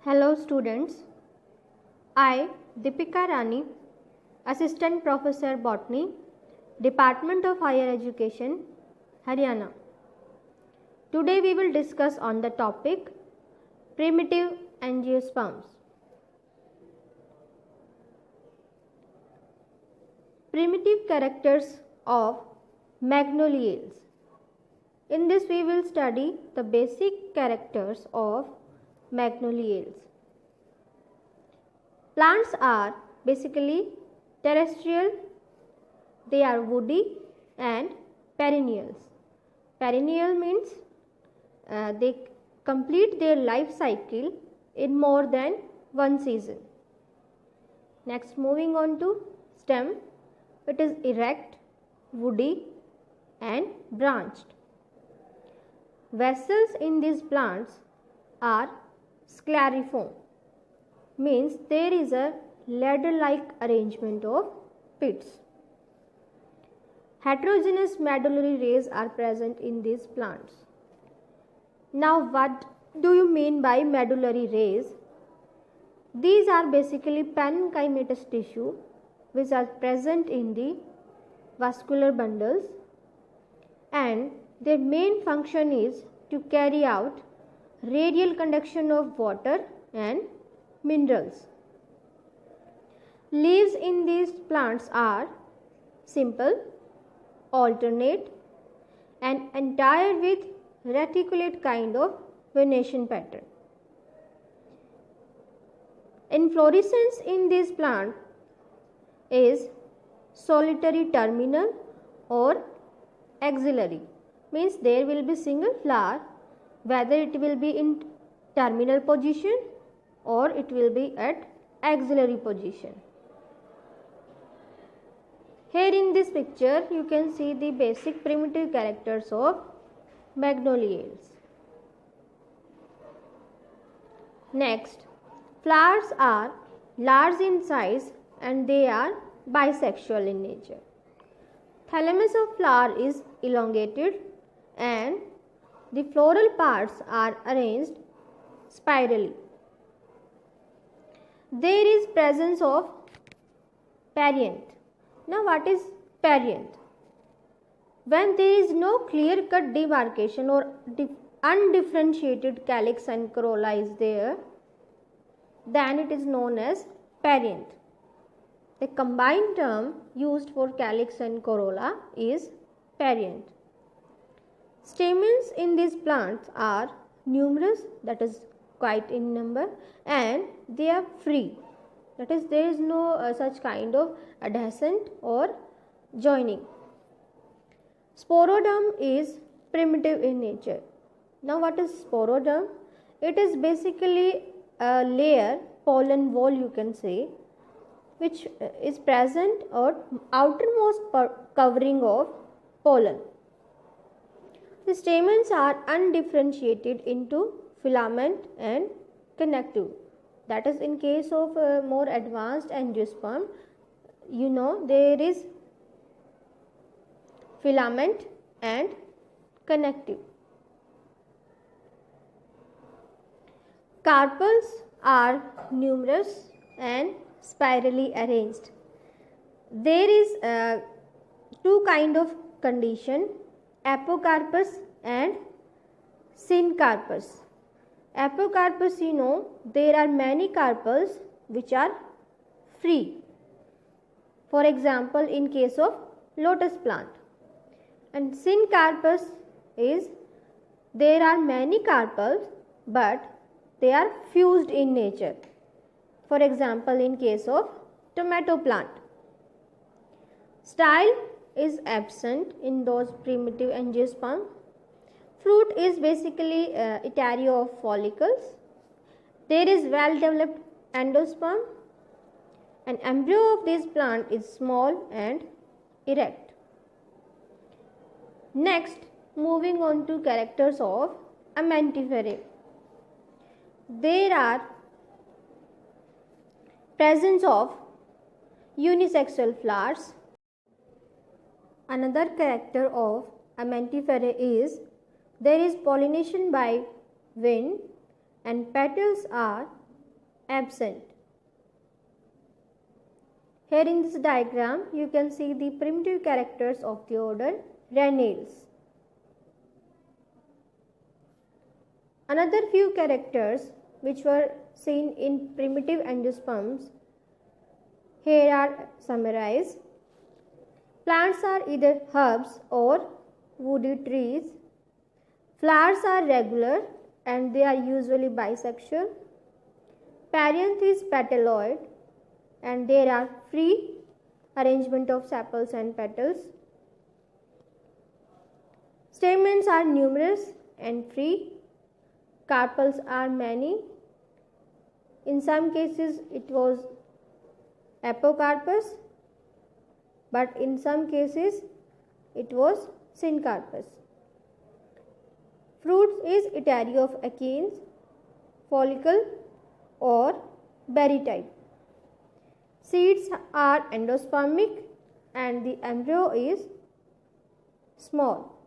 Hello students, I Deepika Rani, Assistant Professor Botany, Department of Higher Education, Haryana. Today we will discuss on the topic primitive angiosperms. Primitive characters of magnoliales. In this we will study the basic characters of magnoliales. Plants are basically terrestrial, they are woody and perennials. Perennial means they complete their life cycle in more than one season. Next, moving on to stem, it is erect, woody and branched. Vessels in these plants are scleriform, means there is a ladder-like arrangement of pits. Heterogeneous medullary rays are present in these plants. Now, what do you mean by medullary rays? These are basically parenchymatous tissue which are present in the vascular bundles, and their main function is to carry out radial conduction of water and minerals. Leaves in these plants are simple, alternate and entire with reticulate kind of venation pattern. Inflorescence in this plant is solitary terminal or axillary, means there will be single flower, whether it will be in terminal position or it will be at axillary position. Here in this picture you can see the basic primitive characters of magnoliales. Next, flowers are large in size and they are bisexual in nature. Thalamus of flower is elongated and the floral parts are arranged spirally. There is presence of perianth. Now, what is perianth? When there is no clear-cut demarcation or undifferentiated calyx and corolla is there, then it is known as perianth. The combined term used for calyx and corolla is perianth. Stamens in these plants are numerous, that is quite in number, and they are free, that is there is no such kind of adhescent or joining. Sporoderm is primitive in nature. Now, what is sporoderm? It is basically a layer, pollen wall you can say, which is present or outermost covering of pollen. The stamens are undifferentiated into filament and connective. That is, in case of more advanced angiosperm, you know there is filament and connective. Carpels are numerous and spirally arranged. There is two kind of condition, apocarpus and syncarpus. Apocarpus, you know, there are many carpels which are free. For example, in case of lotus plant. And syncarpus is there are many carpels but they are fused in nature. For example, in case of tomato plant. Style is absent in those primitive angiosperm. Fruit is basically etario of follicles. There is well developed endosperm, and embryo of this plant is small and erect. Next, moving on to characters of Amentiferae. There are presence of unisexual flowers. Another character of Amentiferae is there is pollination by wind and petals are absent. Here in this diagram, you can see the primitive characters of the order Raniales. Another few characters which were seen in primitive angiosperms here are summarized. Plants are either herbs or woody trees. Flowers are regular and they are usually bisexual. Perianth is petaloid and there are free arrangement of sepals and petals. Stamens are numerous and free. Carpels are many. In some cases it was apocarpus, but in some cases it was syncarpus. Fruits is Itaria of achenes, follicle or berry type. Seeds are endospermic and the embryo is small.